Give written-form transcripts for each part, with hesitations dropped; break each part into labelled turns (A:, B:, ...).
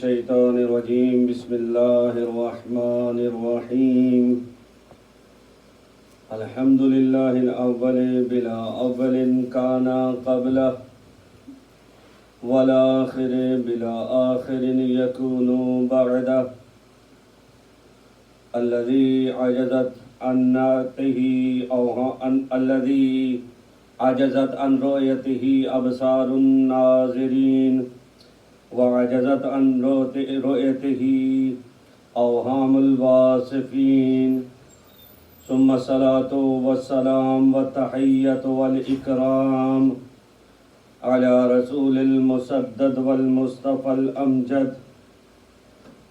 A: الشيطان الرجيم بسم الله الرحمن الرحيم الحمد لله الأول بلا أول كان قبله والآخر بلا آخر يكون بعده الذي عجزت عن نعته الذي عجزت عن رؤيته أبصار الناظرين وعجزت عن رؤيته أوهام الواصفين ثم الصلاة والسلام والتحية والإكرام على رسول المسدد والمصطفى الأمجد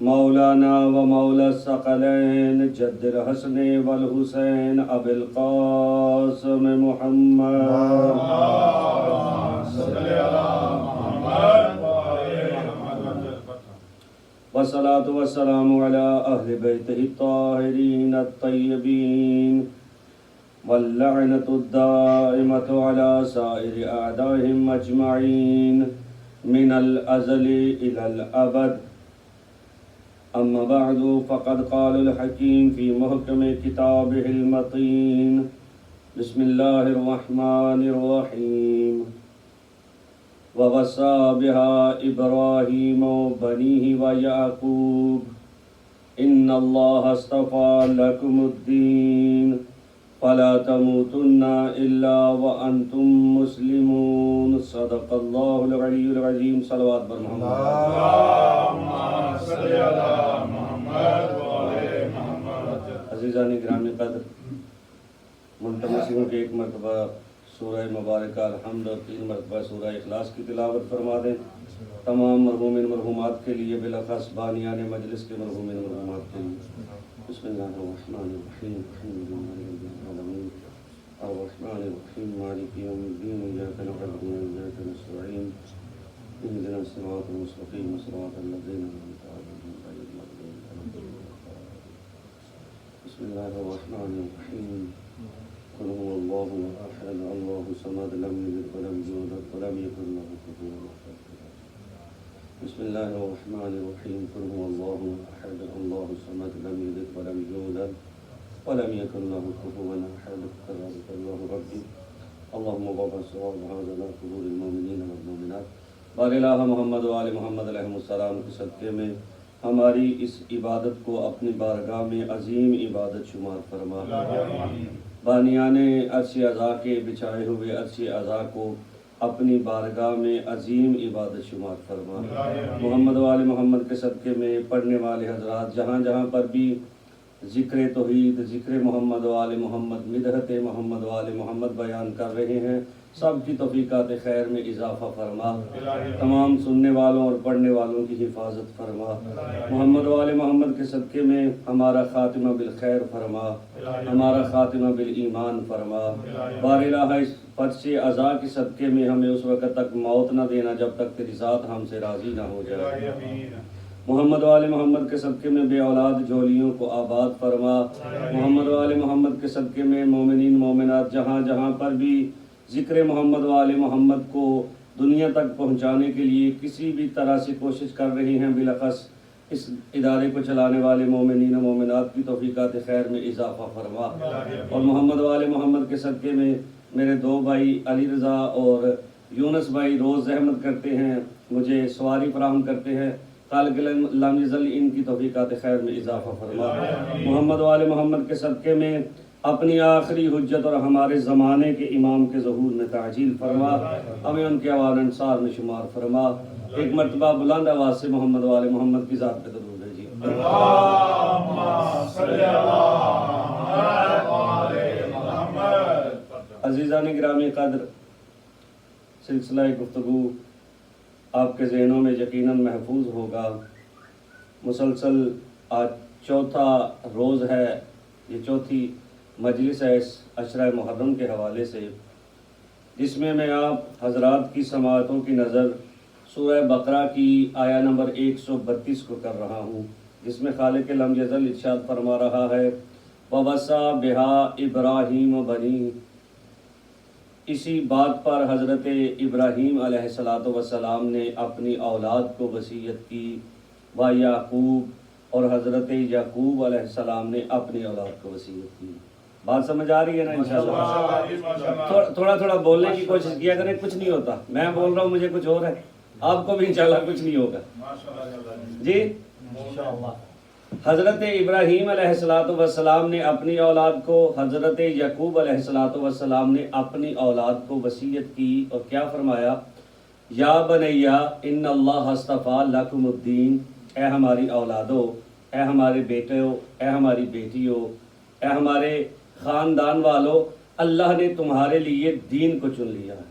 A: مولانا ومولى الثقلين جد الحسن والحسين أبي القاسم محمد والصلاة والسلام على أهل بيته الطاهرين الطيبين واللعنة الدائمة على سائر أعدائهم أجمعين من الأزل إلى الأبد أما بعد فقد قال الحكيم في محكم كتابه المتين بسم الله الرحمن الرحيم ووصى بها إبراهيم بنيه ويعقوب إن الله اصطفى لكم الدين فلا تموتن إلا وأنتم مسلمون صدق الله العلي العظيم صلوات بر محمد اللهم صل على محمد وعلى محمد عزیزان گرامی قدر ملتمسوں کے ایک مرتبہ سورہ مبارکہ الحمد اور 3 مرتبہ سورہ اخلاص کی تلاوت فرما دیں تمام مرحومین مرحومات کے لیے بالاخص بانیان مجلس کے مرحومین مرحومات کے لیے بسم اللہ الرحمن الرحیم الحمد للہ رب العالمین الرحمن الرحیم مالک یوم الدین ایاک نعبد و ایاک نستعین اهدنا الصراط المستقیم صراط الذین انعمت علیہم غیر المغضوب علیہم بسم اللہ الرحمن الرحیم قل هو الله احد الله الصمد لم يلد ولم يولد ولم يكن له كفوا احد بسم الله الرحمن الرحيم قل هو الله احد الله الصمد لم يلد ولم يولد ولم يكن له كفوا احد تبارك الله ربي اللهم بارك على هذا قلوب المؤمنين والمؤمنات بار الہ محمد و آل محمد علیہ السلام کے صدقے میں ہماری اس عبادت کو اپنی بارگاہ میں عظیم عبادت شمار فرما بانیان عرش اعضاء کے بچھائے ہوئے عرش اعضاء کو اپنی بارگاہ میں عظیم عبادت شمار فرما محمد و آل محمد کے صدقے میں پڑھنے والے حضرات جہاں جہاں پر بھی ذکر توحید ذکر محمد و آل محمد مدحت محمد و آل محمد بیان کر رہے ہیں سب کی توفیقات خیر میں اضافہ فرما تمام سننے والوں اور پڑھنے والوں کی حفاظت فرما محمد و آل محمد کے صدقے میں ہمارا خاتمہ بالخیر فرما ہمارا خاتمہ بالایمان فرما بار الہ اس فتش عزا کے صدقے میں ہمیں اس وقت تک موت نہ دینا جب تک تیری ذات ہم سے راضی نہ ہو جائے محمد و آل محمد کے صدقے میں بے اولاد جھولیوں کو آباد فرما محمد و آل محمد کے صدقے میں مومنین مومنات جہاں جہاں پر بھی ذکر محمد و آل محمد کو دنیا تک پہنچانے کے لیے کسی بھی طرح سے کوشش کر رہی ہیں بالاخص اس ادارے کو چلانے والے مومنین و مومنات کی توفیقات خیر میں اضافہ فرما اور محمد و آل محمد کے صدقے میں میرے 2 بھائی علی رضا اور یونس بھائی روز زحمت کرتے ہیں مجھے سواری فراہم کرتے ہیں خالق لم یزل ان کی توفیقات خیر میں اضافہ فرما محمد و آل محمد کے صدقے میں اپنی آخری حجت اور ہمارے زمانے کے امام کے ظہور میں تعجیل فرما ہمیں ان کے اوان انصار میں شمار فرما ایک مرتبہ بلند آواز سے محمد و آل محمد کی ذات پہ درود بھیجیے اللہم صلی اللہ عزیزان گرامی قدر سلسلہ گفتگو آپ کے ذہنوں میں یقیناً محفوظ ہوگا مسلسل آج 4تھا روز ہے یہ 4تھی مجلس ہے اس عشرہ محرم کے حوالے سے جس میں آپ حضرات کی سماعتوں کی نظر سورہ بقرہ کی آیہ نمبر 132 کو کر رہا ہوں جس میں خالق لم یزل ارشاد فرما رہا ہے وَوَصَّى بِهَا إِبْرَاهِيمُ بَنِيهِ اسی بات پر حضرت ابراہیم علیہ السلام نے اپنی اولاد کو وصیت کی و یعقوب، اور حضرت یعقوب علیہ السلام نے اپنی اولاد کو وصیت کی۔ بات سمجھ آ رہی ہے نا انشاءاللہ؟ تھوڑا تھوڑا بولنے کی کوشش کیا کریں، کچھ نہیں ہوتا، میں بول رہا ہوں مجھے کچھ اور ہے، آپ کو بھی انشاءاللہ کچھ نہیں ہوگا جی۔ حضرت ابراہیم علیہ السلام نے اپنی اولاد کو، حضرت یعقوب علیہ السلام نے اپنی اولاد کو وصیت کی، اور کیا فرمایا؟ یا بنیا ان اللہ اصطفیٰ لکم الدین، اے ہماری اولادو، اے ہمارے بیٹو، اے ہماری بیٹیوں، اے ہمارے خاندان والو، اللہ نے تمہارے لیے دین کو چن لیا ہے۔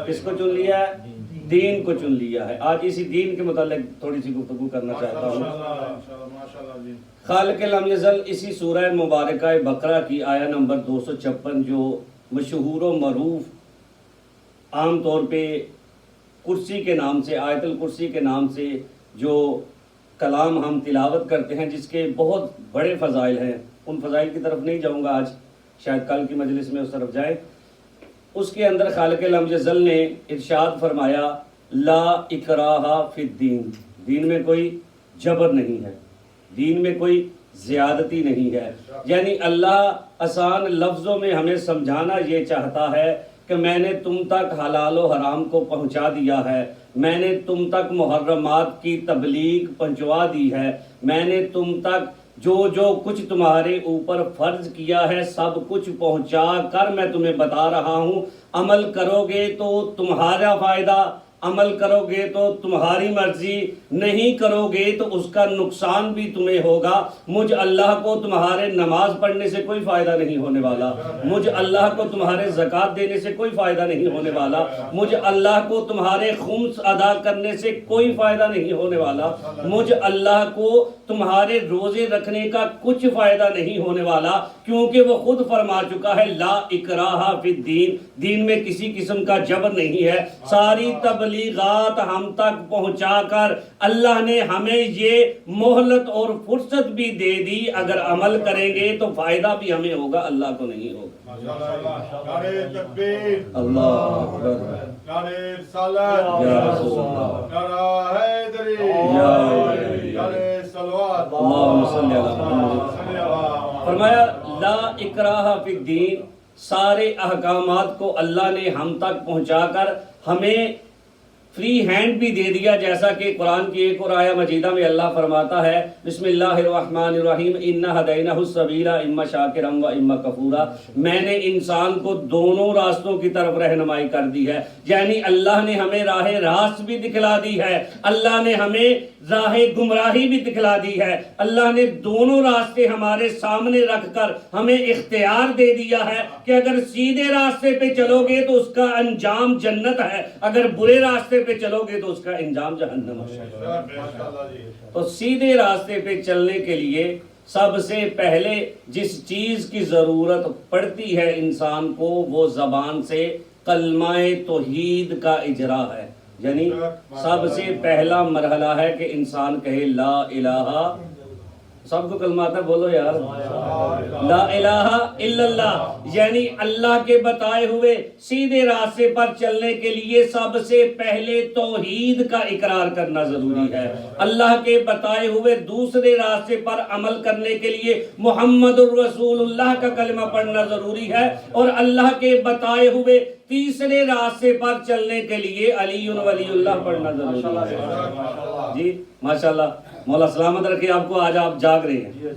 A: کس کو چن لیا ہے؟ دین کو چن لیا ہے۔ آج اسی دین کے متعلق تھوڑی سی گفتگو کرنا چاہتا ہوں۔ خالق لم یزل، اسی سورہ مبارکہ بقرہ کی آیہ نمبر 256، جو مشہور و معروف عام طور پہ کرسی کے نام سے، آیت الکرسی کے نام سے جو کلام ہم تلاوت کرتے ہیں، جس کے بہت بڑے فضائل ہیں، ان فضائل کی طرف نہیں جاؤں گا آج، شاید کل کی مجلس میں اس طرف جائیں۔ اس کے اندر خالق لم یزل نے ارشاد فرمایا لا اکراہ فی الدین، دین میں کوئی جبر نہیں ہے، دین میں کوئی زیادتی نہیں ہے۔ یعنی اللہ آسان لفظوں میں ہمیں سمجھانا یہ چاہتا ہے کہ میں نے تم تک حلال و حرام کو پہنچا دیا ہے، میں نے تم تک محرمات کی تبلیغ پہنچوا دی ہے، میں نے تم تک جو جو کچھ تمہارے اوپر فرض کیا ہے سب کچھ پہنچا کر میں تمہیں بتا رہا ہوں۔ عمل کرو گے تو تمہارا فائدہ، عمل کرو گے تو تمہاری مرضی، نہیں کرو گے تو اس کا نقصان بھی تمہیں ہوگا۔ مجھ اللہ کو تمہارے نماز پڑھنے سے کوئی فائدہ نہیں ہونے والا، مجھ اللہ کو تمہارے زکوٰۃ دینے سے کوئی فائدہ نہیں ہونے والا، مجھ اللہ کو تمہارے خمس ادا کرنے سے کوئی فائدہ نہیں ہونے والا، مجھ اللہ کو تمہارے روزے رکھنے کا کچھ فائدہ نہیں ہونے والا، کیونکہ وہ خود فرما چکا ہے لا اکراہ فی الدین، دین میں کسی قسم کا جبر نہیں ہے۔ ساری تبلیغات ہم تک پہنچا کر اللہ نے ہمیں یہ مہلت اور فرصت بھی دے دی، اگر عمل کریں گے تو فائدہ بھی ہمیں ہوگا، اللہ کو نہیں ہوگا۔
B: نعرہ تکبیر،
A: اللہ اکبر،
B: نعرہ رسالت،
A: یا رسول اللہ،
B: نعرہ حیدری، نعرہ صلوات،
A: اللہم صلی علی محمد۔ فرمایا لا اکراہ فی الدین، سارے احکامات کو اللہ نے ہم تک پہنچا کر ہمیں فری ہینڈ بھی دے دیا، جیسا کہ قرآن کی ایک اور آیہ مجیدہ میں اللہ فرماتا ہے بسم اللہ الرحمن الرحیم انا ہدیناہ السبیل اما شاکرا و اما کفورا، میں نے انسان کو دونوں راستوں کی طرف رہنمائی کر دی ہے، یعنی اللہ نے ہمیں راہ راست بھی دکھلا دی ہے، اللہ نے ہمیں راہ گمراہی بھی دکھلا دی ہے، اللہ نے دونوں راستے ہمارے سامنے رکھ کر ہمیں اختیار دے دیا ہے کہ اگر سیدھے راستے پہ چلو گے تو اس کا انجام جنت ہے، اگر برے راستے پہ چلو گے تو اس کا انجام جہنم ہے۔ تو سیدھے راستے پہ چلنے کے لیے سب سے پہلے جس چیز کی ضرورت پڑتی ہے انسان کو، وہ زبان سے کلمہ توحید کا اجرا ہے، یعنی سب سے پہلا مرحلہ ہے کہ انسان کہے لا الہ، سب کو کلمہ آتا ہے بولو یار، لا الہ الا اللہ، یعنی اللہ کے بتائے ہوئے سیدھے راستے پر چلنے کے لیے سب سے پہلے توحید کا اقرار کرنا ضروری ہے، اللہ کے بتائے ہوئے دوسرے راستے پر عمل کرنے کے لیے محمد الرسول اللہ کا کلمہ پڑھنا ضروری ہے، اور اللہ کے بتائے ہوئے تیسرے راستے پر چلنے کے لیے علی ولی اللہ پڑھنا ضروری ہے۔ جی ماشاءاللہ، مولا سلامت رکھے آپ کو، آج آپ جاگ رہے ہیں۔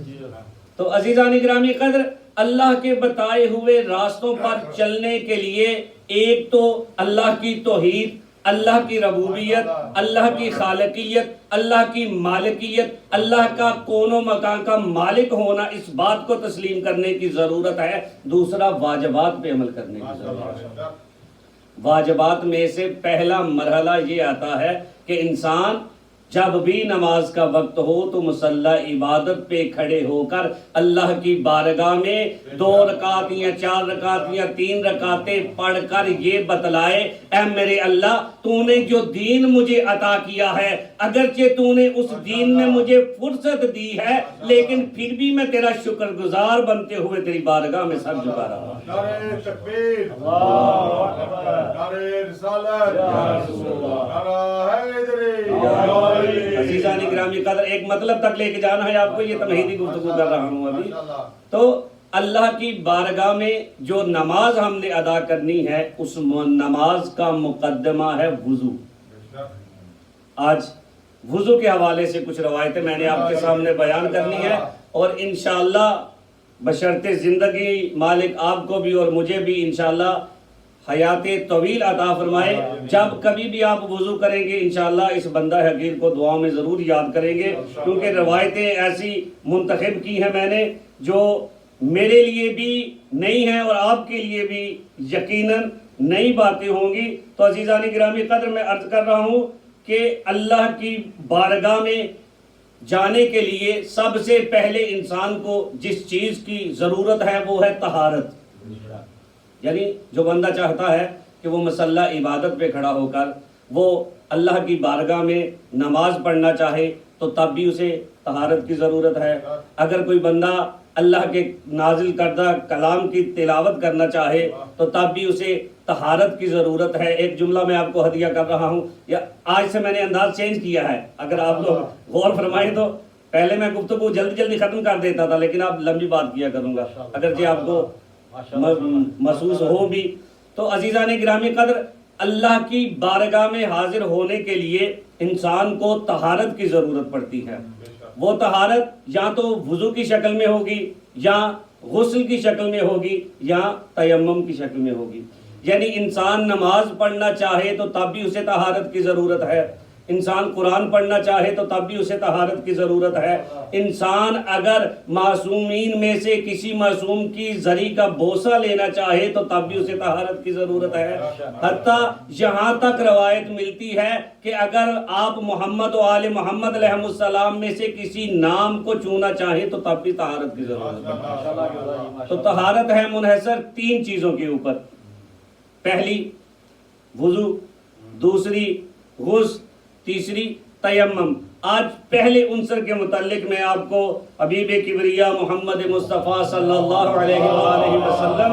A: تو عزیزان گرامی قدر، اللہ کے بتائے ہوئے راستوں پر چلنے کے لیے ایک تو اللہ کی توحید، اللہ کی ربوبیت، اللہ کی خالقیت، اللہ کی مالکیت، اللہ کا کون و مکان کا مالک ہونا، اس بات کو تسلیم کرنے کی ضرورت ہے۔ دوسرا واجبات پہ عمل کرنے کی ضرورت ہے۔ واجبات میں سے پہلا مرحلہ یہ آتا ہے کہ انسان جب بھی نماز کا وقت ہو تو مصلی عبادت پہ کھڑے ہو کر اللہ کی بارگاہ میں 2 رکعت یا 4 رکعت یا 3 رکعتیں پڑھ کر یہ بتلائے اے میرے اللہ،
C: تو نے جو دین مجھے عطا کیا ہے، اگرچہ تو نے اس دین میں مجھے فرصت دی ہے، لیکن پھر بھی میں تیرا شکر گزار بنتے ہوئے تیری بارگاہ میں سر جھکا رہا ہوں۔
B: نعرہ تکبیر، اللہ اکبر، نعرہ رسالت، نعرہ حیدری۔
C: عزیزان گرامی قدر، ایک مطلب تک لے کے جانا ہے آپ کو، یہ تمہیدی گفتگو کر رہا ہوں ابھی۔ تو اللہ کی بارگاہ میں جو نماز ہم نے ادا کرنی ہے، اس نماز کا مقدمہ ہے وضو۔ آج وضو کے حوالے سے کچھ روایتیں میں نے آپ کے سامنے بیان کرنی ہے، اور انشاءاللہ بشرط زندگی مالک آپ کو بھی اور مجھے بھی انشاءاللہ حیات طویل عطا فرمائے، جب کبھی بھی آپ وضو کریں گے انشاءاللہ اس بندہ حقیر کو دعاؤں میں ضرور یاد کریں گے، کیونکہ روایتیں ایسی منتخب کی ہیں میں نے جو میرے لیے بھی نئی ہیں اور آپ کے لیے بھی یقیناً نئی باتیں ہوں گی۔ تو عزیزان گرامی قدر، میں عرض کر رہا ہوں کہ اللہ کی بارگاہ میں جانے کے لیے سب سے پہلے انسان کو جس چیز کی ضرورت ہے وہ ہے طہارت۔ یعنی جو بندہ چاہتا ہے کہ وہ مصلی عبادت پہ کھڑا ہو کر وہ اللہ کی بارگاہ میں نماز پڑھنا چاہے تو تب بھی اسے طہارت کی ضرورت ہے۔ اگر کوئی بندہ اللہ کے نازل کردہ کلام کی تلاوت کرنا چاہے تو تب بھی اسے طہارت کی ضرورت ہے۔ ایک جملہ میں آپ کو ہدیہ کر رہا ہوں، یا آج سے میں نے انداز چینج کیا ہے، اگر آپ لوگ غور فرمائیں تو پہلے میں گفتگو جلدی ختم کر دیتا تھا، لیکن اب لمبی بات کیا کروں گا اگرچہ آپ کو محسوس ہو بھی۔ تو عزیزان گرامی قدر، اللہ کی بارگاہ میں حاضر ہونے کے لیے انسان کو طہارت کی ضرورت پڑتی ہے۔ وہ طہارت یا تو وضو کی شکل میں ہوگی، یا غسل کی شکل میں ہوگی، یا تیمم کی شکل میں ہوگی۔ یعنی انسان نماز پڑھنا چاہے تو تب بھی اسے طہارت کی ضرورت ہے، انسان قرآن پڑھنا چاہے تو تب بھی اسے طہارت کی ضرورت ہے، انسان اگر معصومین میں سے کسی معصوم کی زری کا بوسہ لینا چاہے تو تب بھی اسے طہارت کی ضرورت ہے۔ حتیٰ یہاں تک روایت ملتی ہے کہ اگر آپ محمد و آل محمد علیہ السلام میں سے کسی نام کو چونا چاہے تو تب بھی طہارت کی ضرورت ہے۔ تو طہارت ہے منحصر تین چیزوں کے اوپر، پہلی وضو، دوسری غسل، تیسری تیمم۔ آج پہلے عنصر کے متعلق میں آپ کو حبیب کبریا محمد مصطفیٰ صلی اللہ علیہ وآلہ وسلم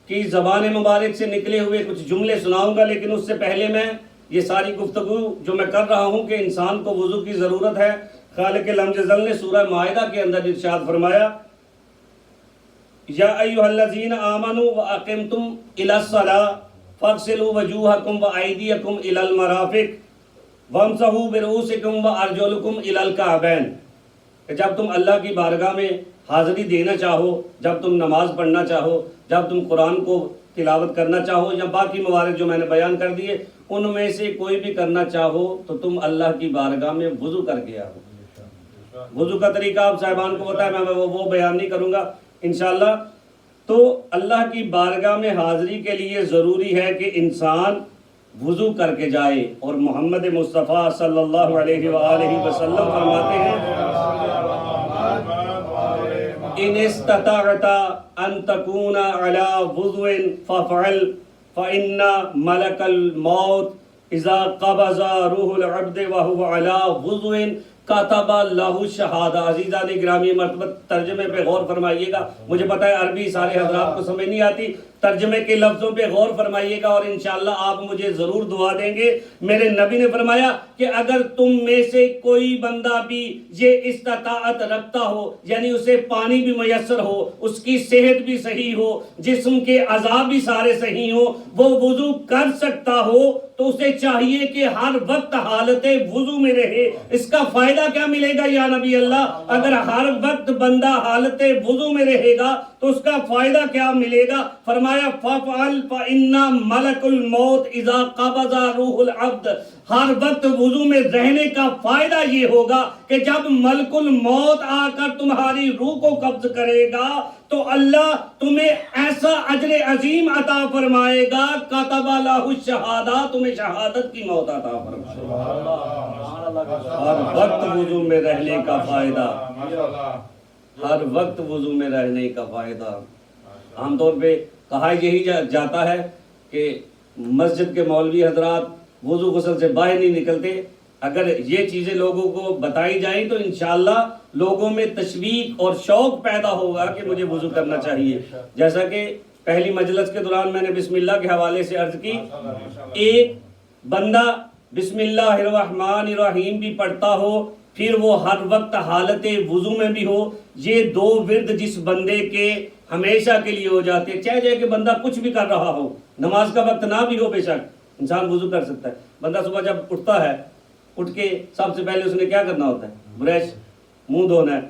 C: کی زبان مبارک سے نکلے ہوئے کچھ جملے سناؤں گا، لیکن اس سے پہلے میں یہ ساری گفتگو جو میں کر رہا ہوں کہ انسان کو وضو کی ضرورت ہے، خالق لمجزل نے سورہ مائدہ کے اندر ارشاد فرمایا، یا ایھا الذین آمنوا واقمتم الی الصلاۃ فاغسلوا وجوہکم وایدیکم الی المرافق وامسحوا برؤوسکم وارجلکم الی الکعبین۔ کہ جب تم اللہ کی بارگاہ میں حاضری دینا چاہو، جب تم نماز پڑھنا چاہو، جب تم قرآن کو تلاوت کرنا چاہو، یا باقی موارد جو میں نے بیان کر دیے ان میں سے کوئی بھی کرنا چاہو تو تم اللہ کی بارگاہ میں وضو کر کے آؤ۔ وضو کا طریقہ آپ صاحبان کو پتہ ہے، میں وہ بیان نہیں کروں گا انشاءاللہ۔ تو اللہ کی بارگاہ میں حاضری کے لیے ضروری ہے کہ انسان وضو کر کے جائے، اور محمد مصطفیٰ صلی اللہ علیہ وآلہ وسلم فرماتے ہیں، ان استطعت ان تکون علی وضو فافعل فإن ملک الموت اذا قبض روح العبد وهو علی وضو کاتب اللہ شہادہ۔ عزیزان گرامی مرتبہ ترجمے پہ غور فرمائیے گا، مجھے پتہ ہے عربی سارے حضرات کو سمجھ نہیں آتی، ترجمے کے لفظوں پہ غور فرمائیے گا اور انشاءاللہ آپ مجھے ضرور دعا دیں گے۔ میرے نبی نے فرمایا کہ اگر تم میں سے کوئی بندہ بھی یہ استطاعت رکھتا ہو، یعنی اسے پانی بھی میسر ہو، اس کی صحت بھی صحیح ہو، جسم کے اعضاء بھی سارے صحیح ہو، وہ وضو کر سکتا ہو، تو اسے چاہیے کہ ہر وقت حالت وضو میں رہے۔ اس کا فائدہ کیا ملے گا یا نبی اللہ؟ اگر ہر وقت بندہ حالت وضو میں رہے گا تو اس کا فائدہ کیا ملے گا؟ فرمایا فَفْعَلْ فَإِنَّ مَلَكُ الْمَوْتِ إِذَا قَبَضَ رُوحُ الْعَبْدِ۔ ہر وقت وضو میں رہنے کا فائدہ یہ ہوگا کہ جب ملک الموت آ کر تمہاری روح کو قبض کرے گا تو اللہ تمہیں ایسا اجر عظیم عطا فرمائے گا، کتب لہ الشہادہ، تمہیں شہادت کی موت عطا فرمائے گا۔ ہر وقت وضو میں رہنے کا فائدہ، ہر وقت وضو میں رہنے کا فائدہ۔ عام طور پہ کہا یہی جاتا ہے کہ مسجد کے مولوی حضرات وضو غسل سے باہر نہیں نکلتے. اگر یہ چیزیں لوگوں کو بتائی جائیں تو انشاءاللہ لوگوں میں تشویق اور شوق پیدا ہوگا کہ مجھے وضو کرنا چاہیے. جیسا کہ پہلی مجلس کے دوران میں نے بسم اللہ کے حوالے سے عرض کی، ایک بندہ بسم اللہ الرحمن الرحیم بھی پڑھتا ہو، پھر وہ ہر وقت حالت وضو میں بھی ہو، یہ دو ورد جس بندے کے ہمیشہ کے لیے ہو جاتے ہیں. چاہے کہ بندہ کچھ بھی کر رہا ہو، نماز کا وقت نہ بھی ہو، بے شک انسان وضو کر سکتا ہے. بندہ صبح جب اٹھتا ہے، اٹھ کے سب سے پہلے اس نے کیا کرنا ہوتا ہے؟ برش، منہ دھونا ہے.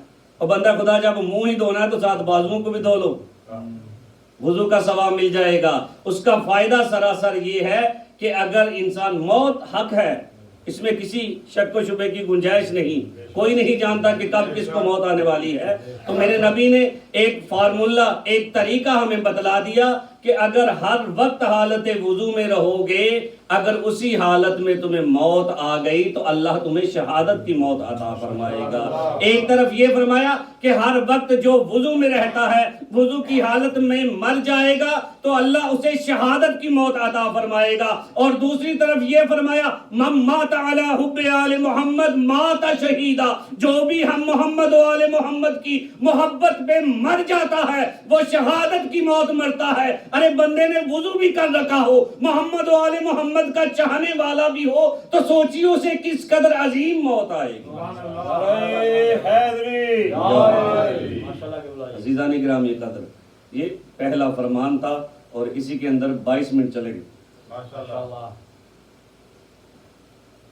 C: اور بندہ خدا جب منہ ہی دھونا ہے تو ساتھ بازوؤں کو بھی دھو لو، وضو کا ثواب مل جائے گا. اس کا فائدہ سراسر یہ ہے کہ اگر انسان، موت حق ہے، اس میں کسی شک و شبے کی گنجائش نہیں، کوئی نہیں جانتا کہ کب کس کو موت آنے والی ہے. تو میرے نبی نے ایک فارمولہ، ایک طریقہ ہمیں بتلا دیا کہ اگر ہر وقت حالت وضو میں رہو گے، اگر اسی حالت میں تمہیں موت آ گئی تو اللہ تمہیں شہادت کی موت عطا فرمائے گا. ایک طرف یہ فرمایا کہ ہر وقت جو وضو میں رہتا ہے، وضو کی حالت میں مر جائے گا تو اللہ اسے شہادت کی موت عطا فرمائے گا. اور دوسری طرف یہ فرمایا من مات علی حب آل محمد مات شہیدا، جو بھی ہم محمد و آل محمد کی محبت پہ مر جاتا ہے وہ شہادت کی موت مرتا ہے. ارے بندے نے وضو بھی کر رکھا ہو، محمد و آل محمد کا چاہنے والا بھی ہو، تو سوچیے اسے کس قدر عظیم موت آئے گی. عزیزان گرامی قدر، یہ پہلا فرمان تھا اور اسی کے اندر 22 منٹ چلے گئے.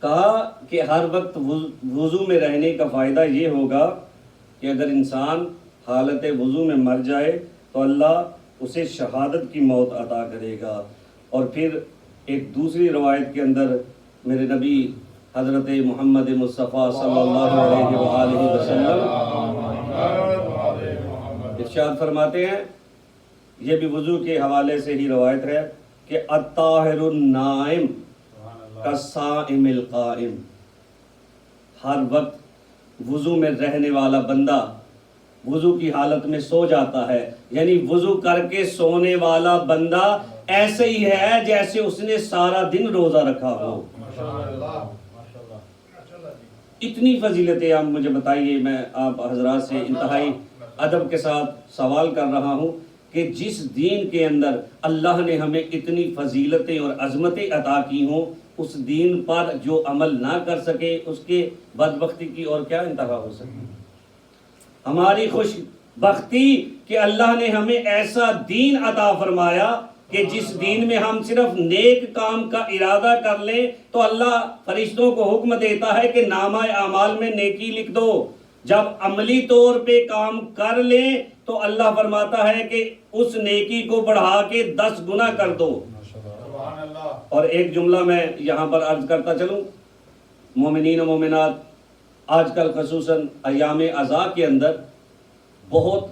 C: کہا کہ ہر وقت وضو میں رہنے کا فائدہ یہ ہوگا کہ اگر انسان حالت وضو میں مر جائے تو اللہ اسے شہادت کی موت عطا کرے گا. اور پھر ایک دوسری روایت کے اندر میرے نبی حضرت محمد مصطفیٰ صلی اللہ علیہ وآلہ وسلم ارشاد فرماتے ہیں، یہ بھی وضو کے حوالے سے ہی روایت ہے کہ الطاہر النائم کالصائم القائم. ہر وقت وضو میں رہنے والا بندہ وضو کی حالت میں سو جاتا ہے، یعنی وضو کر کے سونے والا بندہ ایسے ہی ہے جیسے اس نے سارا دن روزہ رکھا ہو. اتنی فضیلتیں آپ مجھے بتائیے. میں آپ حضرات سے انتہائی ادب کے ساتھ سوال کر رہا ہوں کہ جس دین کے اندر اللہ نے ہمیں اتنی فضیلتیں اور عظمتیں عطا کی ہوں، اس دین پر جو عمل نہ کر سکے اس کے بدبختی کی اور کیا انتہا ہو سکے. ہماری خوش بختی کہ اللہ نے ہمیں ایسا دین عطا فرمایا کہ جس دین میں ہم صرف نیک کام کا ارادہ کر لیں تو اللہ فرشتوں کو حکم دیتا ہے کہ نامہ اعمال میں نیکی لکھ دو. جب عملی طور پہ کام کر لیں تو اللہ فرماتا ہے کہ اس نیکی کو بڑھا کے 10 گنا کر دو. اور ایک جملہ میں یہاں پر عرض کرتا چلوں، مومنین و مومنات آج کل خصوصاً ایام عزا کے اندر بہت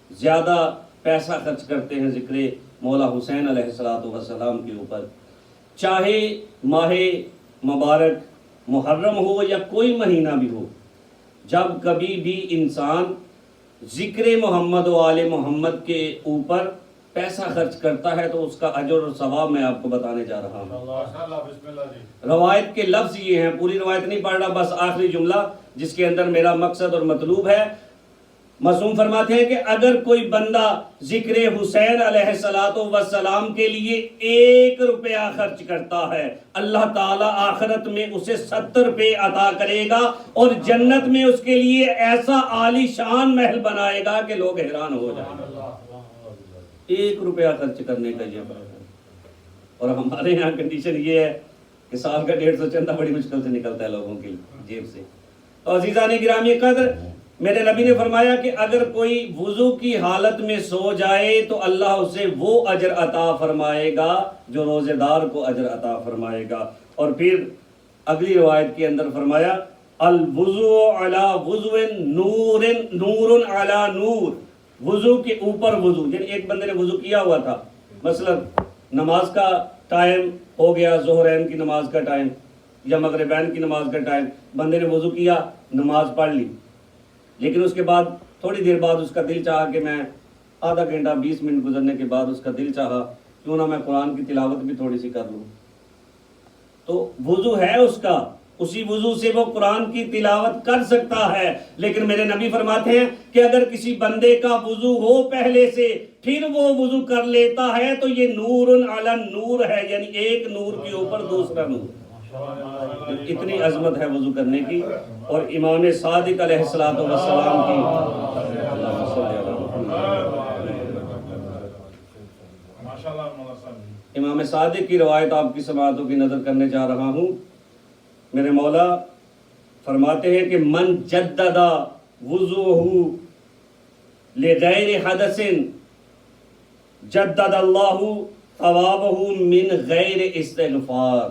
C: زیادہ پیسہ خرچ کرتے ہیں ذکر مولا حسین علیہ السلام کے اوپر. چاہے ماہ مبارک محرم ہو یا کوئی مہینہ بھی ہو، جب کبھی بھی انسان ذکر محمد و آل محمد کے اوپر پیسہ خرچ کرتا ہے تو اس کا اجر اور ثواب میں آپ کو بتانے جا رہا ہوں. روایت کے لفظ یہ ہیں، پوری روایت نہیں پڑھ رہا، بس آخری جملہ جس کے اندر میرا مقصد اور مطلوب ہے. معصوم فرماتے ہیں کہ اگر کوئی بندہ ذکر حسین علیہ السلام کے لیے 1 روپیہ خرچ کرتا ہے، اللہ تعالیٰ آخرت میں اسے 70 روپے عطا کرے گا اور جنت میں اس کے لیے ایسا عالی شان محل بنائے گا کہ لوگ حیران ہو جائیں گے. 1 روپیہ خرچ کرنے کا یہ فرق ہے. اور ہمارے یہاں کنڈیشن یہ ہے کہ سال کا 150 چندہ بڑی مشکل سے نکلتا ہے لوگوں کی جیب سے. تو عزیزان گرامی قدر، میرے نبی نے فرمایا کہ اگر کوئی وضو کی حالت میں سو جائے تو اللہ اسے وہ اجر عطا فرمائے گا جو روزے دار کو اجر عطا فرمائے گا. اور پھر اگلی روایت کے اندر فرمایا الوضو علی وضو نور علی نور. وضو کے اوپر وضو، یعنی ایک بندے نے وضو کیا ہوا تھا، مثلا نماز کا ٹائم ہو گیا، ظہرین کی نماز کا ٹائم یا مغربین کی نماز کا ٹائم، بندے نے وضو کیا، نماز پڑھ لی، لیکن اس کے بعد تھوڑی دیر بعد اس کا دل چاہا کہ میں آدھا گھنٹہ 20 منٹ گزرنے کے بعد اس کا دل چاہا کیوں نہ میں قرآن کی تلاوت بھی تھوڑی سی کر لوں، تو وضو ہے اس کا، اسی وضو سے وہ قرآن کی تلاوت کر سکتا ہے۔ لیکن میرے نبی فرماتے ہیں کہ اگر کسی بندے کا وضو ہو پہلے سے پھر وہ وضو کر لیتا ہے تو یہ نور علی نور ہے، یعنی ایک نور کے اوپر دوسرا نور۔ اتنی عظمت ہے وضو کرنے کی۔ اور امام صادق علیہ السلام کی امام صادق کی روایت آپ کی سماعتوں کی نظر کرنے جا رہا ہوں۔ میرے مولا فرماتے ہیں کہ من جدد وضوءہ لغیر حدث جدد اللہ ثوابہ من غیر استغفار۔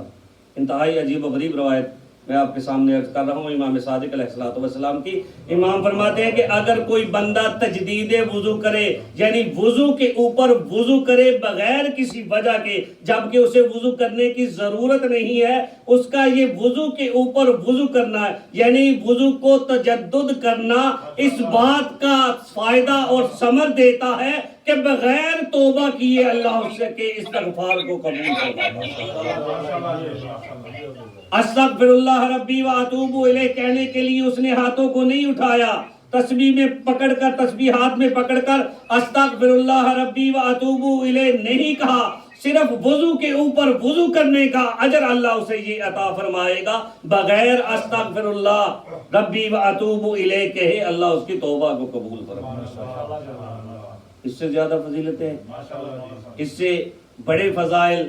C: انتہائی عجیب و غریب روایت میں آپ کے سامنے عرض کر رہا ہوں امام صادق علیہ السلام کی۔ امام فرماتے ہیں کہ اگر کوئی بندہ تجدید وضو کرے، یعنی وضو کے اوپر وضو کرے بغیر کسی وجہ کے، جبکہ اسے وضو کرنے کی ضرورت نہیں ہے، اس کا یہ وضو کے اوپر وضو کرنا ہے، یعنی وضو کو تجدد کرنا اس بات کا فائدہ اور ثمر دیتا ہے کہ بغیر توبہ کیے اللہ اس سے کے استغفار کو قبول فرماتا ہے۔ استغفر اللہ ربی واتوب الیہ کہنے کے لیے اس نے ہاتھوں کو نہیں اٹھایا، تسبیح میں پکڑ کر، تسبیح ہاتھ میں پکڑ کر استغفر اللہ ربی واتوب الیہ نہیں کہا، صرف وضو کے اوپر وضو کرنے کا اجر اللہ اسے یہ عطا فرمائے گا، بغیر استغفر اللہ ربی واتوب الیہ کہے اللہ اس کی توبہ کو قبول فرمائے گا۔ اس سے زیادہ فضیلتیں، اس سے بڑے فضائل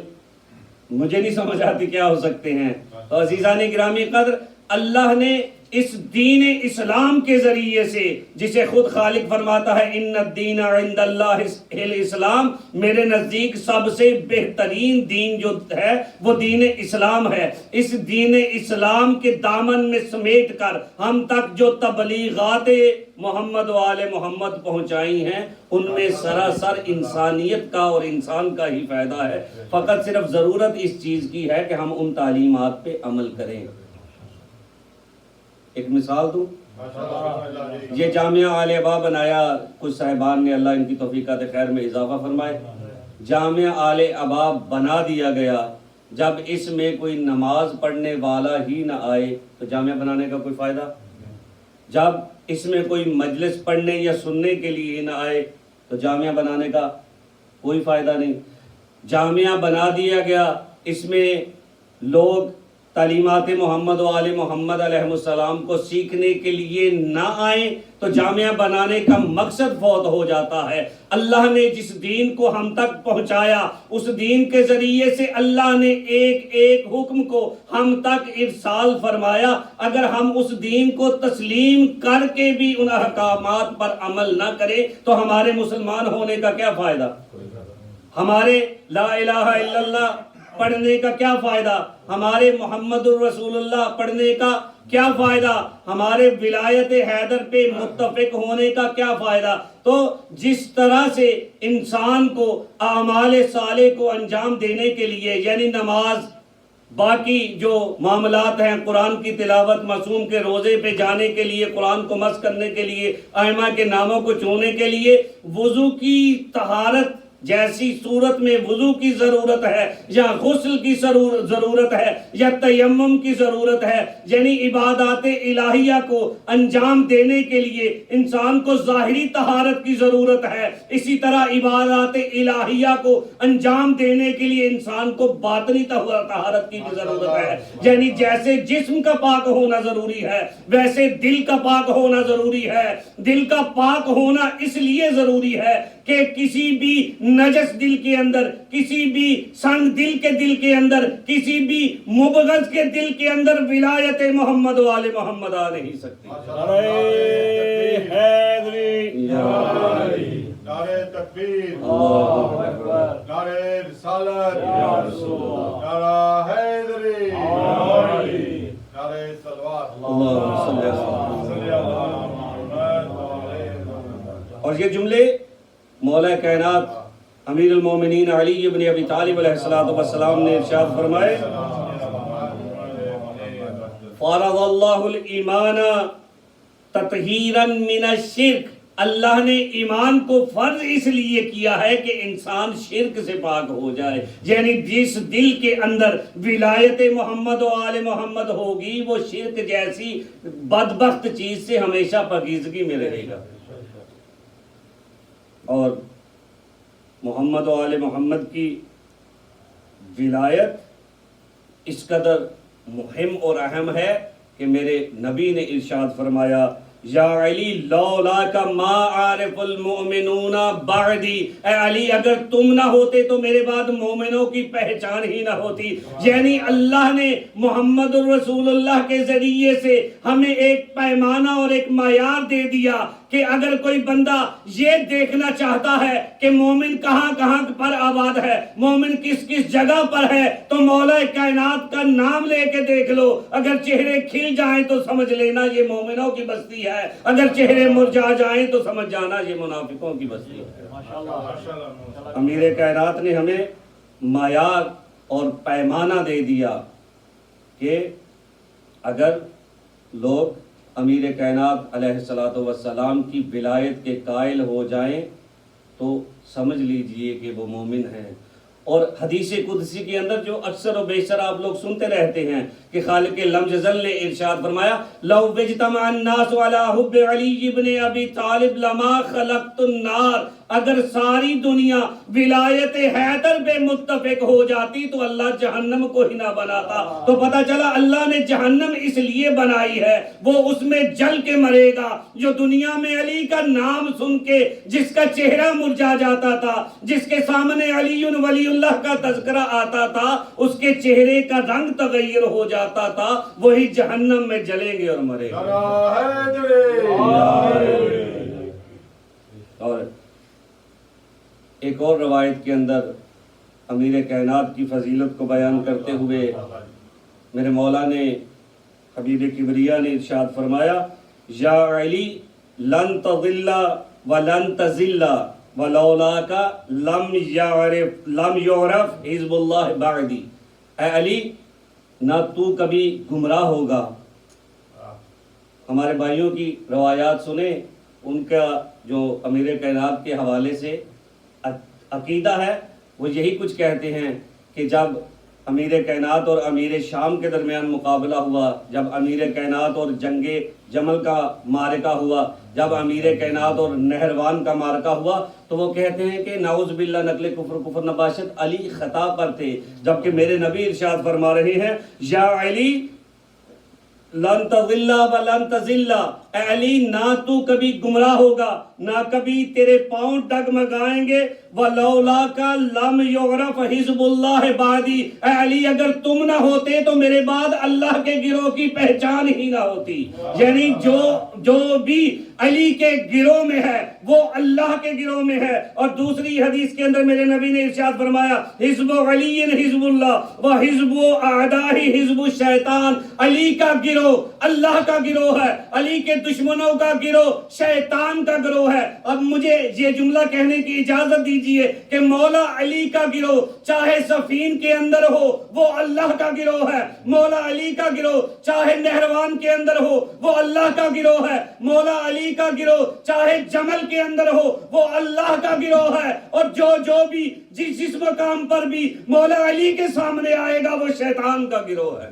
C: مجھے نہیں سمجھ آتی کیا ہو سکتے ہیں۔ تو عزیزان گرامی قدر، اللہ نے اس دین اسلام کے ذریعے سے، جسے خود خالق فرماتا ہے ان الدین عند اللہ الاسلام، میرے نزدیک سب سے بہترین دین جو ہے وہ دین اسلام ہے۔ اس دین اسلام کے دامن میں سمیٹ کر ہم تک جو تبلیغات محمد و آل محمد پہنچائی ہیں ان میں سراسر انسانیت کا اور انسان کا ہی فائدہ ہے۔ فقط صرف ضرورت اس چیز کی ہے کہ ہم ان تعلیمات پہ عمل کریں۔ ایک مثال دوں، یہ جامعہ آل ابا بنایا کچھ صاحبان نے، اللہ ان کی توفیقات خیر میں اضافہ فرمائے۔ جامعہ آل ابا بنا دیا گیا، جب اس میں کوئی نماز پڑھنے والا ہی نہ آئے تو جامعہ بنانے کا کوئی فائدہ؟ جب اس میں کوئی مجلس پڑھنے یا سننے کے لیے نہ آئے تو جامعہ بنانے کا کوئی فائدہ نہیں۔ جامعہ بنا دیا گیا، اس میں لوگ تعلیمات محمد و آل محمد علیہ السلام کو سیکھنے کے لیے نہ آئیں تو جامعہ بنانے کا مقصد فوت ہو جاتا ہے۔ اللہ نے جس دین کو ہم تک پہنچایا، اس دین کے ذریعے سے اللہ نے ایک ایک حکم کو ہم تک ارسال فرمایا، اگر ہم اس دین کو تسلیم کر کے بھی ان احکامات پر عمل نہ کریں تو ہمارے مسلمان ہونے کا کیا فائدہ؟ ہمارے لا الہ الا اللہ پڑھنے کا کیا فائدہ؟ ہمارے محمد الرسول اللہ پڑھنے کا کیا فائدہ؟ ہمارے ولایت حیدر پہ متفق ہونے کا کیا فائدہ؟ تو جس طرح سے انسان کو اعمال صالح کو انجام دینے کے لیے، یعنی نماز، باقی جو معاملات ہیں، قرآن کی تلاوت، معصوم کے روزے پہ جانے کے لیے، قرآن کو مس کرنے کے لیے، ائمہ کے ناموں کو چھونے کے لیے وضو کی طہارت جیسی صورت میں وضو کی ضرورت ہے، یا غسل کی ضرورت ہے، یا تیمم کی ضرورت ہے، یعنی عبادات الہیہ کو انجام دینے کے لیے انسان کو ظاہری طہارت کی ضرورت ہے، اسی طرح عبادات الہیہ کو انجام دینے کے لیے انسان کو باطنی طہارت کی بھی ضرورت ہے۔ یعنی جیسے جسم کا پاک ہونا ضروری ہے ویسے دل کا پاک ہونا ضروری ہے۔ دل کا پاک ہونا اس لیے ضروری ہے کہ کسی بھی نجس دل کے اندر، کسی بھی سنگ دل کے اندر، کسی بھی مبغض کے دل کے اندر ولایت محمد و آل محمد آ نہیں سکتی۔
B: نعرہ تکبیر،
A: اللہ اکبر،
B: نعرہ رسالت، نعرہ حیدری، نعرہ صلوات،
A: اللہم صلی اللہ
C: اور یہ جملے مولا کائنات امیر المومنین علی ابن ابی طالب علیہ السلام نے ارشاد فرمائے، فرض اللہ الایمان تطہیرا من الشرک اللہ نے ایمان کو فرض اس لیے کیا ہے کہ انسان شرک سے پاک ہو جائے، یعنی جس دل کے اندر ولایت محمد و آل محمد ہوگی وہ شرک جیسی بدبخت چیز سے ہمیشہ پاکیزگی میں رہے گا۔ اور محمد و آل محمد کی ولایت اس قدر مہم اور اہم ہے کہ میرے نبی نے ارشاد فرمایا یا علی لولاک ما عارف المؤمنون بعدی، اے علی اگر تم نہ ہوتے تو میرے بعد مومنوں کی پہچان ہی نہ ہوتی۔ یعنی اللہ نے محمد الرسول اللہ کے ذریعے سے ہمیں ایک پیمانہ اور ایک معیار دے دیا کہ اگر کوئی بندہ یہ دیکھنا چاہتا ہے کہ مومن کہاں کہاں پر آباد ہے، مومن کس کس جگہ پر ہے، تو مولا کائنات کا نام لے کے دیکھ لو، اگر چہرے کھل جائیں تو سمجھ لینا یہ مومنوں کی بستی ہے، اگر چہرے مرجھا جائیں تو سمجھ جانا یہ منافقوں کی بستی ہے۔ امیر کائنات نے ہمیں معیار اور پیمانہ دے دیا کہ اگر لوگ امیر کائنات علیہ السلام کی ولایت کے قائل ہو جائیں تو سمجھ لیجئے کہ وہ مومن ہیں۔ اور حدیث قدسی کے اندر جو اکثر و بیشتر آپ لوگ سنتے رہتے ہیں کہ خالق لم یزل نے ارشاد فرمایا لو اجتمع الناس علی حب علی ابن ابی طالب لما خلقت النار، اگر ساری دنیا ولایت حیدر پہ متفق ہو جاتی تو اللہ جہنم کو ہی نہ بناتا۔ تو پتہ چلا اللہ نے جہنم اس لیے بنائی ہے، وہ اس میں جل کے مرے گا جو دنیا میں علی کا نام سن کے جس کا چہرہ مرجھا جاتا تھا، جس کے سامنے علی ولی اللہ کا تذکرہ آتا تھا، اس کے چہرے کا رنگ تغیر ہو جاتا تھا، وہی جہنم میں جلیں گے اور مرے گے۔ اور ایک اور روایت کے اندر امیر کائنات کی فضیلت کو بیان کرتے ہوئے میرے مولا نے حبیب کبریا نے ارشاد فرمایا یا علی لن تضل ولن تزل ولولاک لم یعرف حزب اللہ بعدی، اے علی نہ تو کبھی گمراہ ہوگا۔ ہمارے بھائیوں کی روایات سنیں، ان کا جو امیر کائنات کے حوالے سے عقیدہ ہے وہ یہی کچھ کہتے ہیں کہ جب امیر کائنات اور امیر شام کے درمیان مقابلہ ہوا، جب امیر کائنات اور جنگ جمل کا معرکہ ہوا، جب امیر کائنات اور نہروان کا معرکہ ہوا، تو وہ کہتے ہیں کہ نعوذ باللہ نقل کفر نباشت علی خطا پر تھے، جبکہ میرے نبی ارشاد فرما رہے ہیں یا علی لن تضل ولن تزل، اے علی نہ تو کبھی گمراہ ہوگا، نہ کبھی تیرے پاؤں ڈگمگائیں گے، وَلَوْلَاكَ لَمْ يُعْرَفْ حِزْبُ اللَّهِ بَعْدِي، اے علی اگر تم نہ ہوتے تو میرے بعد اللہ کے گروہ کی پہچان ہی نہ ہوتی۔ یعنی جو بھی علی کے گروہ میں ہے وہ اللہ کے گروہ میں ہے۔ اور دوسری حدیث کے اندر میرے نبی نے ارشاد فرمایا حزب علی حزب اللہ و حزب اعداء حزب الشیطان، علی کا گروہ اللہ کا گروہ ہے، علی کے دشمنوں کا گروہ شیطان کا گروہ ہے۔ اب مجھے یہ جملہ کہنے کی اجازت دیجئے کہ مولا علی کا گروہ چاہے صفین کے اندر ہو وہ اللہ کا گروہ ہے، مولا علی کا گروہ چاہے نہروان کے اندر ہو وہ اللہ کا گروہ ہے، مولا علی کا گروہ چاہے جمل کے اندر ہو وہ اللہ کا گروہ ہے، اور جو بھی جس مقام پر بھی مولا علی کے سامنے آئے گا وہ شیطان کا گروہ ہے۔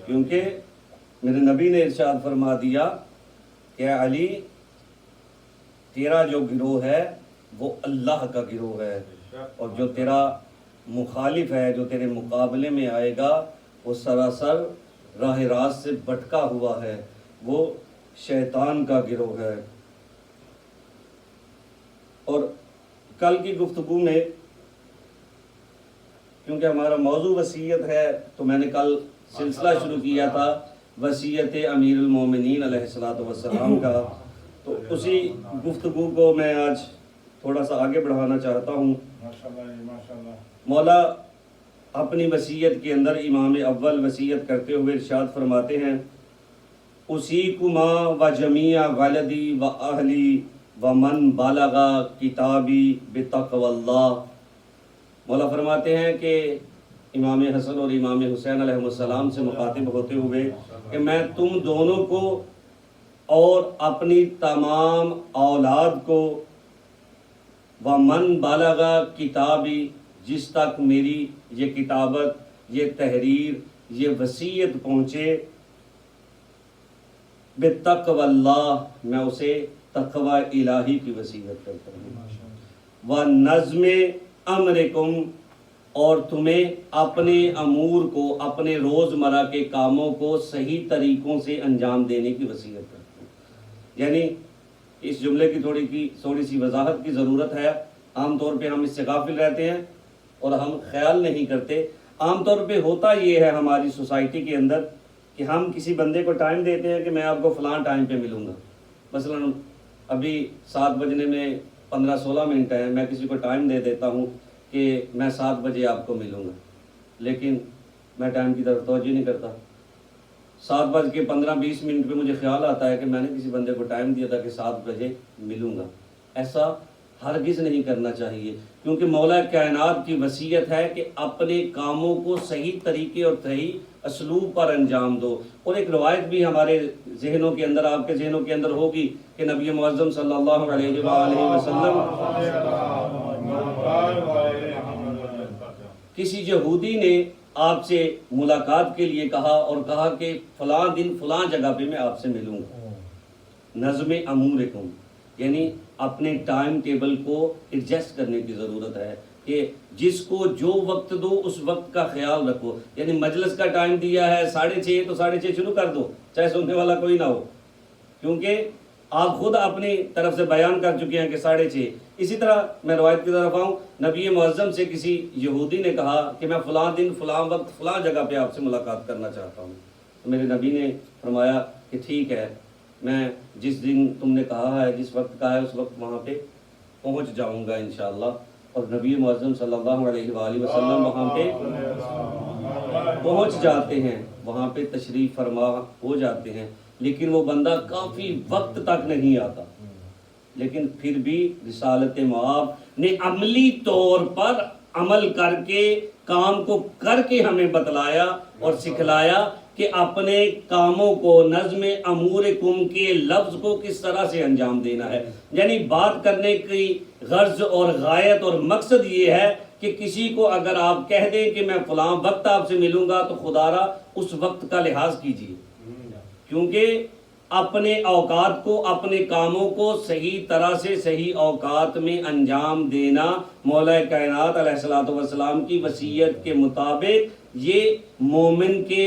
C: کیونکہ میرے نبی نے ارشاد فرما دیا کہ علی تیرا جو گروہ ہے وہ اللہ کا گروہ ہے، اور جو تیرا مخالف ہے، جو تیرے مقابلے میں آئے گا وہ سراسر راہ راست سے بھٹکا ہوا ہے، وہ شیطان کا گروہ ہے۔ اور کل کی گفتگو میں کیونکہ ہمارا موضوع وصیت ہے تو میں نے کل سلسلہ شروع کیا تھا وصیت امیر المومنین علیہ السلام کا، تو اسی گفتگو کو میں آج تھوڑا سا آگے بڑھانا چاہتا ہوں۔ مولا اپنی وصیت کے اندر امام اول وصیت کرتے ہوئے ارشاد فرماتے ہیں اُسِیکُمَا وَجَمِيعَ وَلَدِي وَأَهْلِي وَمَنْ بَلَغَ کتابی بِتَقْوَى اللَّهِ۔ مولا فرماتے ہیں کہ امام حسن اور امام حسین علیہ السلام سے مخاطب ہوتے ہوئے کہ میں تم دونوں کو اور اپنی تمام اولاد کو ومن بالغا کتابی، جس تک میری یہ کتابت، یہ تحریر، یہ وصیت پہنچے، بتقوی اللہ، میں اسے تقوی الہی کی وصیت کرتا ہوں، وَنَظْمِ أَمْرِكُمْ، اور تمہیں اپنے امور کو، اپنے روزمرہ کے کاموں کو صحیح طریقوں سے انجام دینے کی وصیت کرتا ہوں۔ یعنی اس جملے کی تھوڑی سی وضاحت کی ضرورت ہے۔ عام طور پہ ہم اس سے غافل رہتے ہیں اور ہم خیال نہیں کرتے۔ عام طور پہ ہوتا یہ ہے ہماری سوسائٹی کے اندر کہ ہم کسی بندے کو ٹائم دیتے ہیں کہ میں آپ کو فلاں ٹائم پہ ملوں گا، مثلا ابھی 7 بجنے میں 15-16 منٹ ہیں، میں کسی کو ٹائم دے دیتا ہوں کہ میں 7 بجے آپ کو ملوں گا، لیکن میں ٹائم کی طرف توجہ نہیں کرتا۔ 7:15-20 پہ مجھے خیال آتا ہے کہ میں نے کسی بندے کو ٹائم دیا تھا کہ 7 بجے ملوں گا۔ ایسا ہرگز نہیں کرنا چاہیے، کیونکہ مولا کائنات کی وصیت ہے کہ اپنے کاموں کو صحیح طریقے اور صحیح اسلوب پر انجام دو۔ اور ایک روایت بھی ہمارے ذہنوں کے اندر، آپ کے ذہنوں کے اندر ہوگی کہ نبی معظم صلی اللہ علیہ وآلہ وسلم کسی یہودی نے آپ سے ملاقات کے لیے کہا اور کہا کہ فلاں دن فلاں جگہ پہ میں آپ سے ملوں گا۔ نظم امورکم، یعنی اپنے ٹائم ٹیبل کو ایڈجسٹ کرنے کی ضرورت ہے کہ جس کو جو وقت دو اس وقت کا خیال رکھو۔ یعنی مجلس کا ٹائم دیا ہے 6:30 تو 6:30 شروع کر دو، چاہے سننے والا کوئی نہ ہو، کیونکہ آپ خود اپنی طرف سے بیان کر چکے ہیں کہ 6:30۔ اسی طرح میں روایت کی طرف آؤں، نبی معظم سے کسی یہودی نے کہا کہ میں فلاں دن فلاں وقت فلاں جگہ پہ آپ سے ملاقات کرنا چاہتا ہوں۔ تو میرے نبی نے فرمایا کہ ٹھیک ہے، میں جس دن تم نے کہا ہے، جس وقت کا ہے، اس وقت وہاں پہ پہنچ جاؤں گا انشاءاللہ۔ اور نبی معظم صلی اللہ علیہ وآلہ وسلم وہاں پہ پہنچ جاتے ہیں، وہاں پہ تشریف فرما ہو جاتے ہیں، لیکن وہ بندہ کافی وقت تک نہیں آتا۔ لیکن پھر بھی رسالت مآب نے عملی طور پر عمل کر کے، کام کو کر کے ہمیں بتلایا اور سکھلایا کہ اپنے کاموں کو، نظم امورکم کے لفظ کو کس طرح سے انجام دینا ہے۔ یعنی بات کرنے کی غرض اور غایت اور مقصد یہ ہے کہ کسی کو اگر آپ کہہ دیں کہ میں فلاں وقت آپ سے ملوں گا تو خدا را اس وقت کا لحاظ کیجیے، کیونکہ اپنے اوقات کو، اپنے کاموں کو صحیح طرح سے صحیح اوقات میں انجام دینا مولا کائنات علیہ الصلوۃ والسلام کی وصیت کے مطابق یہ مومن کے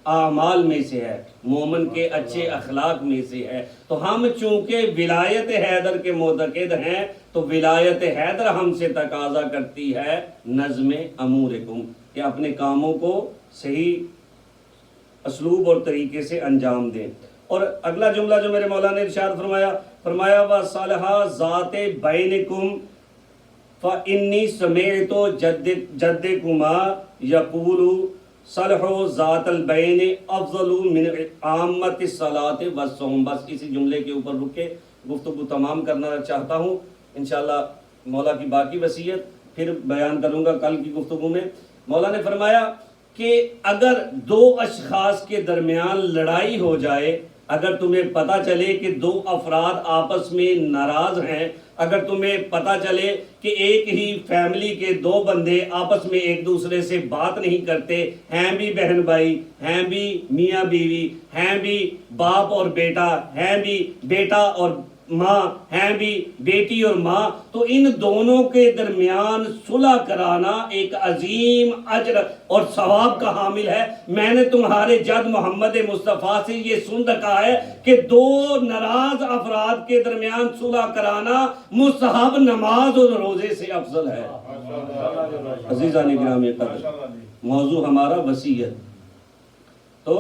C: اعمال میں سے ہے، مومن کے اچھے اخلاق میں سے ہے۔ تو ہم چونکہ ولایت حیدر کے معتقد ہیں تو ولایت حیدر ہم سے تقاضا کرتی ہے نظم امورکم، کہ اپنے کاموں کو صحیح اسلوب اور طریقے سے انجام دیں۔ اور اگلا جملہ جو میرے مولا نے ارشاد فرمایا وَصَلَحَ ذَاتِ بَيْنِكُمْ فَإِنِّي سَمِعْتُ جَدَّكُمَا يَقُولُ صَلْحُ ذَاتَ الْبَيْنِ أَفْضَلُ مِنْ عَامَّةِ الصَّلَاةِ وَالصَّوْمِ۔ بس اسی جملے کے اوپر رک کے گفتگو تمام کرنا چاہتا ہوں۔ انشاءاللہ مولا کی باقی وصیت پھر بیان کروں گا کل کی گفتگو میں۔ مولا نے فرمایا کہ اگر دو اشخاص کے درمیان لڑائی ہو جائے، اگر تمہیں پتہ چلے کہ دو افراد آپس میں ناراض ہیں، اگر تمہیں پتہ چلے کہ ایک ہی فیملی کے دو بندے آپس میں ایک دوسرے سے بات نہیں کرتے، ہیں بھی بہن بھائی، ہیں بھی میاں بیوی، ہیں بھی باپ اور بیٹا، ہیں بھی بیٹا اور ماں، ہیں بھی بیٹی اور ماں، تو ان دونوں کے درمیان صلح کرانا ایک عظیم اجر اور ثواب کا حامل ہے۔ میں نے تمہارے جد محمد مصطفیٰ سے یہ سن رکھا ہے کہ دو ناراض افراد کے درمیان صلح کرانا مستحب نماز اور روزے سے افضل ہے۔ عزیزان گرامی قدر، موضوع ہمارا وصیت۔ تو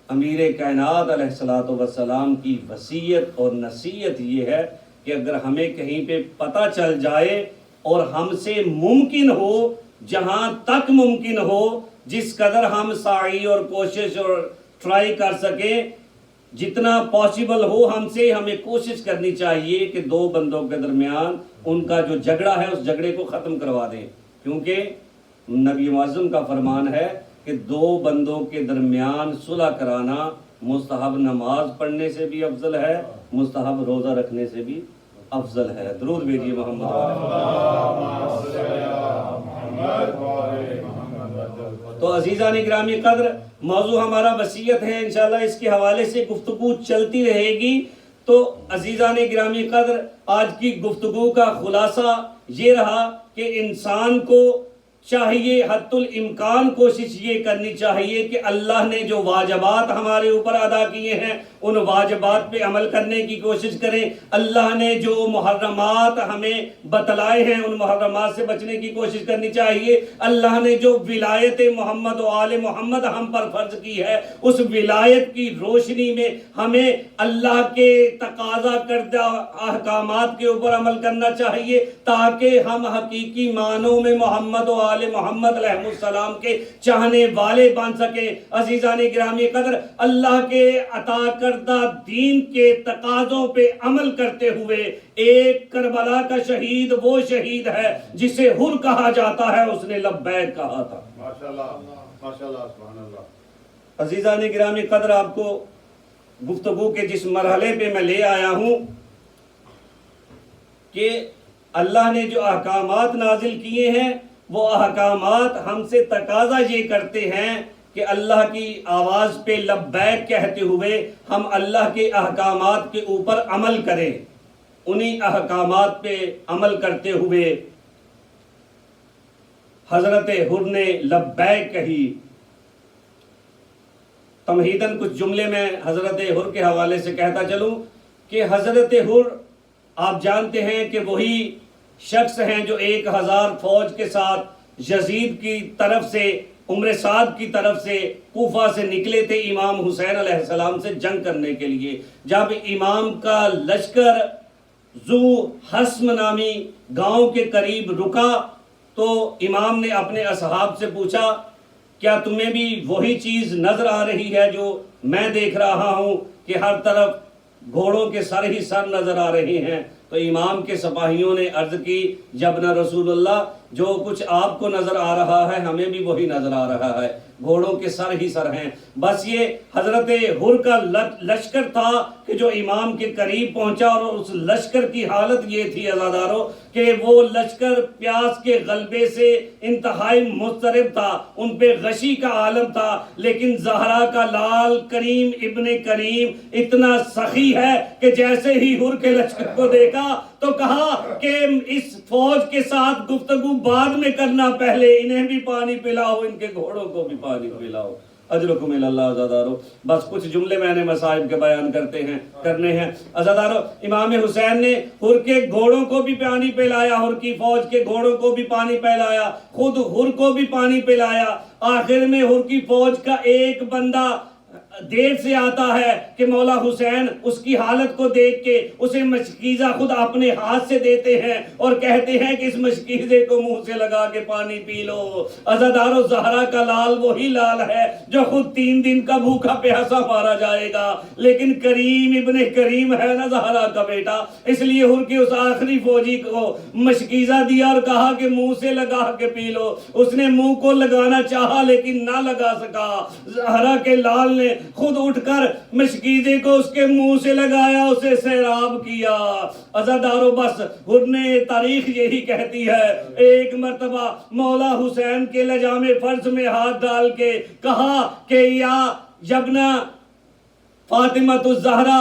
C: امیر کائنات علیہ الصلوۃ والسلام کی وصیت اور نصیحت یہ ہے کہ اگر ہمیں کہیں پہ پتہ چل جائے اور ہم سے ممکن ہو، جہاں تک ممکن ہو، جس قدر ہم سعی اور کوشش اور ٹرائی کر سکیں، جتنا پاسبل ہو ہم سے، ہمیں کوشش کرنی چاہیے کہ دو بندوں کے درمیان ان کا جو جھگڑا ہے اس جھگڑے کو ختم کروا دیں، کیونکہ نبی معظم کا فرمان ہے کہ دو بندوں کے درمیان صلح کرانا مستحب نماز پڑھنے سے بھی افضل ہے، مستحب روزہ رکھنے سے بھی افضل ہے۔ درود بھیجیے محمد تو عزیزان گرامی قدر، موضوع ہمارا وصیت ہے، انشاءاللہ اس کے حوالے سے گفتگو چلتی رہے گی۔ تو عزیزان گرامی قدر، آج کی گفتگو کا خلاصہ یہ رہا کہ انسان کو چاہیے حد الامکان کوشش یہ کرنی چاہیے کہ اللہ نے جو واجبات ہمارے اوپر ادا کیے ہیں ان واجبات پہ عمل کرنے کی کوشش کریں۔ اللہ نے جو محرمات ہمیں بتلائے ہیں ان محرمات سے بچنے کی کوشش کرنی چاہیے۔ اللہ نے جو ولایت محمد و آل محمد ہم پر فرض کی ہے اس ولایت کی روشنی میں ہمیں اللہ کے تقاضا کردہ احکامات کے اوپر عمل کرنا چاہیے تاکہ ہم حقیقی معنوں میں محمد و آل محمد علیہ السلام کے چاہنے والے بن سکیں۔ عزیزان گرامی قدر، اللہ کے عطا کردہ دین کے تقاضوں پہ عمل کرتے ہوئے ایک کربلا کا شہید وہ شہید ہے جسے حر کہا جاتا ہے، اس نے لبیک کہا تھا۔
B: ماشاءاللہ ماشاءاللہ سبحان اللہ۔
C: عزیزان گرامی قدر، آپ کو گفتگو کے جس مرحلے پہ میں لے آیا ہوں کہ اللہ نے جو احکامات نازل کیے ہیں وہ احکامات ہم سے تقاضا یہ کرتے ہیں کہ اللہ کی آواز پہ لبیک کہتے ہوئے ہم اللہ کے احکامات کے اوپر عمل کریں۔ انہی احکامات پہ عمل کرتے ہوئے حضرت حر نے لبیک کہی۔ تمہیداً کچھ جملے میں حضرت حر کے حوالے سے کہتا چلوں کہ حضرت حر آپ جانتے ہیں کہ وہی شخص ہیں جو 1000 فوج کے ساتھ یزید کی طرف سے، عمر سعد کی طرف سے کوفہ سے نکلے تھے امام حسین علیہ السلام سے جنگ کرنے کے لیے۔ جب امام کا لشکر ذو حسم نامی گاؤں کے قریب رکا تو امام نے اپنے اصحاب سے پوچھا کیا تمہیں بھی وہی چیز نظر آ رہی ہے جو میں دیکھ رہا ہوں کہ ہر طرف گھوڑوں کے سر ہی سر نظر آ رہے ہیں؟ تو امام کے سپاہیوں نے عرض کی جبنا رسول اللہ، جو کچھ آپ کو نظر آ رہا ہے ہمیں بھی وہی نظر آ رہا ہے، گھوڑوں کے سر ہی سر ہیں۔ بس یہ حضرت حر کا لشکر تھا کہ جو امام کے قریب پہنچا، اور اس لشکر کی حالت یہ تھی عزادارو کہ وہ لشکر پیاس کے غلبے سے انتہائی مضطرب تھا، ان پہ غشی کا عالم تھا، لیکن زہرا کا لال کریم ابن کریم اتنا سخی ہے کہ جیسے ہی حر کے لشکر کو دیکھا تو کہا کہ اس فوج کے ساتھ گفتگو بعد میں کرنا، پہلے انہیں بھی پانی پلاؤ، ان کے گھوڑوں کو بھی پانی پلاؤ۔ اجرکم اللہ عزادارو۔ بس کچھ جملے میں نے مصائب کے بیان کرنے ہیں۔ عزادارو، امام حسین نے حر کے گھوڑوں کو بھی پانی پلایا، حر کی فوج کے گھوڑوں کو بھی پانی پلایا، خود حر کو بھی پانی پلایا۔ آخر میں حر کی فوج کا ایک بندہ دیر سے آتا ہے کہ مولا حسین اس کی حالت کو دیکھ کے اسے مشکیزہ خود اپنے ہاتھ سے دیتے ہیں اور کہتے ہیں کہ اس مشکیزے کو منہ سے لگا کے پانی پی لو۔ عزادارو، زہرا کا لال وہی لال ہے جو خود 3 دن کا بھوکا پیاسا مارا جائے گا، لیکن کریم ابن کریم ہے نا زہرا کا بیٹا، اس لیے حر کے اس آخری فوجی کو مشکیزہ دیا اور کہا کہ منہ سے لگا کے پی لو۔ اس نے منہ کو لگانا چاہا لیکن نہ لگا سکا۔ زہرا کے لال نے خود اٹھ کر مشکیزے کو اس کے منہ سے لگایا، اسے سیراب کیا۔ عزادارو، بس حر نے تاریخ یہی کہتی ہے، ایک مرتبہ مولا حسین کے لجام فرض میں ہاتھ ڈال کے کہا کہ یا جبنا فاطمہ الزہرا،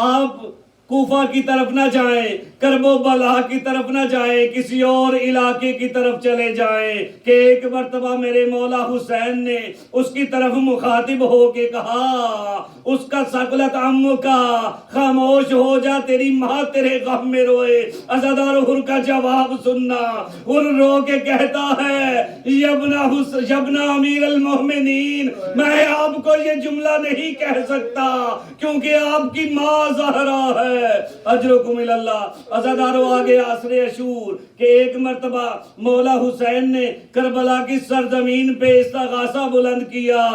C: آپ کوفہ کی طرف نہ جائیں، کرب و بلا کی طرف نہ جائیں، کسی اور علاقے کی طرف چلے جائیں۔ کہ ایک مرتبہ میرے مولا حسین نے اس کی طرف مخاطب ہو کے کہا، اس کا ثقلت عمو کا، خاموش ہو جا، تیری ماں تیرے غم میں روئے۔ عزادارو، حر کا جواب سننا، حر رو کے کہتا ہے یبنا امیر المومنین، میں آپ کو یہ جملہ نہیں کہہ سکتا کیونکہ آپ کی ماں زہرا ہے۔ اجرکم اللہ۔ عزادارو، آگے عصر اشور کہ ایک مرتبہ مولا حسین نے کربلا کی سرزمین پہ استغاثہ بلند کیا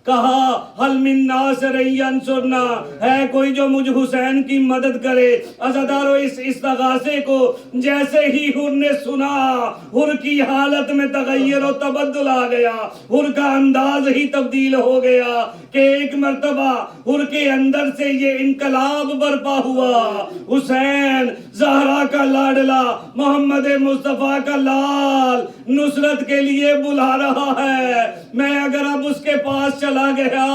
C: کہا حل من ناصر ینصرنا، ہے کوئی جو مجھ حسین کی مدد کرے۔ عزادارو اس استغاثے کو جیسے ہی حر نے سنا، حر کی حالت میں تغیر و تبدل آ گیا، حر کا انداز ہی تبدیل ہو گیا کہ ایک مرتبہ حر کے اندر سے یہ انقلاب برپا ہوا، حسین زہرا کا لاڈلا، محمد مصطفیٰ کا لال نصرت کے لیے بلا رہا ہے، میں اگر اب اس کے پاس چلا گیا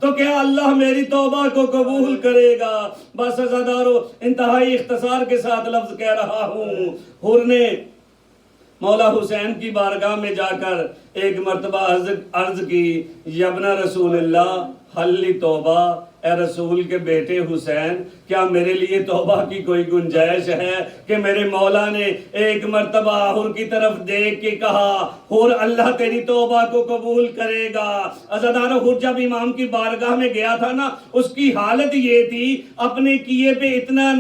C: تو کیا اللہ میری توبہ کو قبول کرے گا؟ بس عزادارو انتہائی اختصار کے ساتھ لفظ کہہ رہا ہوں، حر نے مولا حسین کی بارگاہ میں جا کر ایک مرتبہ عرض کی، یبن رسول اللہ حل لی توبہ، اے رسول کے بیٹے حسین کیا میرے لیے توبہ کی کوئی گنجائش ہے؟ کہ میرے مولا نے ایک مرتبہ حر کی طرف دیکھ کے کہا، حر اللہ تیری توبہ کو قبول کرے گا۔ عزادارو حر جب امام کی بارگاہ میں گیا تھا نا، اس کی حالت یہ تھی، اپنے کیے پہ اتنا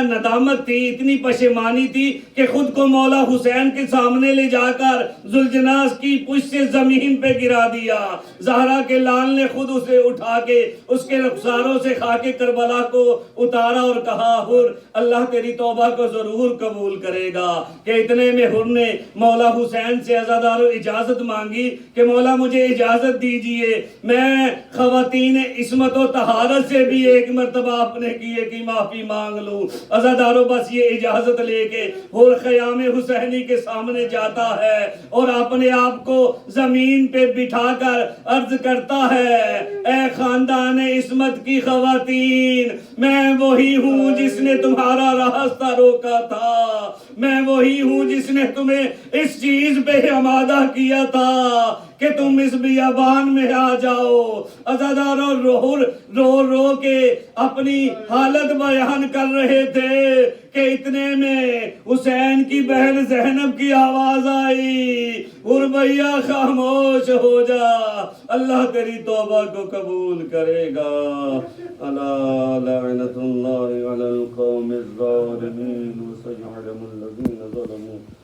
C: ندامت تھی، اتنی پشیمانی تھی کہ خود کو مولا حسین کے سامنے لے جا کر ذوالجناح کی پشت سے زمین پہ گرا دیا۔ زہرا کے لال نے خود اسے اٹھا کے اس کے رخساروں سے خاک کربلا کو اتارا اور کہا، حر اللہ تیری توبہ کو ضرور قبول کرے گا۔ کہ اتنے میں حر نے مولا حسین سے عزادارو اجازت مانگی کہ مولا مجھے اجازت دیجئے میں خواتین عصمت و طہارت سے بھی ایک مرتبہ اپنے کیے کی معافی مانگ لوں۔ عزادارو بس یہ اجازت لے کے حر خیام حسینی کے سامنے جاتا ہے اور اپنے آپ کو زمین پہ بٹھا کر عرض کرتا ہے، اے خاندان عصمت کی خواتین، میں وہی ہوں جس نے تمہارا راستہ روکا تھا، میں وہی ہوں جس نے تمہیں اس چیز پہ آمادہ کیا تھا کہ تم اس بیابان میں آ جاؤ۔ عزادارو رو رو کے اپنی حالت بیان کر رہے تھے کہ اتنے میں حسین کی بہن زینب کی آواز آئی، حر بھیا خاموش ہو جا، اللہ تیری توبہ کو قبول کرے گا۔ الا لعنت اللہ علی القوم الظالمین وسيعلم الذین ظلموا